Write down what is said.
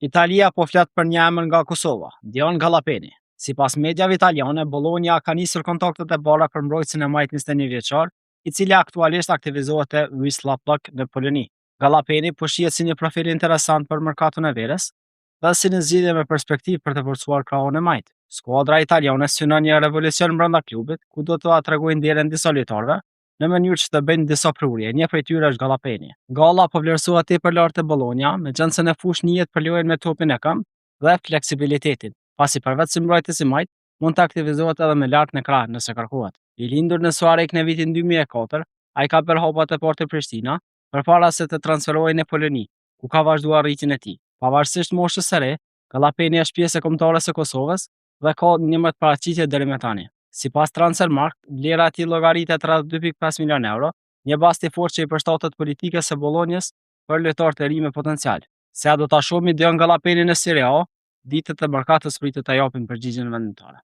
Italia po flet për një emër nga Kosova, Dion Gallapeni. Sipas mediave italiane, Bologna ka nisur kontaktet e para për mbrojtësin e majt 21 vjeçar, i cili aktualisht aktivizohet te Wisła Plock në Poloni. Gallapeni po shihet si një profil interesant për merkaton e verës dhe si një zgjidhje me perspektivë për të forcuar krahun e majt. Skuadra italiane synon një revolucion brenda klubit, ku do të tregojnë derën disa lojtarëve në mënyrë që të bëjnë disa prurje. Një prej tyre është Gallapeni. Galla po vlerësohet tepër lart te Bologna, megjithëse në fushë njihet për lojën me topin e këmbë dhe fleksibilitetin, pasi përveç si mbrojtës i majt, mund të aktivizohet edhe me lart në krah nëse kërkohet. I lindur në Suarek në vitin 2004, ai ka bërë hapa te Porto Prishtina përpara se të transferohej në Poloni, ku ka vazhduar rritjen e tij. Pavarësisht moshës së re, Gallapeni është pjesë e kombëtare së Kosovës dhe ka 11 paraqitje deri më tani. Sipas Transfermarkt, vlera e tij llogaritet rreth 2.5 milion euro, një bazë e fortë që i përshtatet politikës së Bolonjës për lojtarë të ri me potencial. Se a do ta shohim Dion Gallapeni në Serie A, ditët e mëkatës pritet ta japin përgjigjen vendimtare.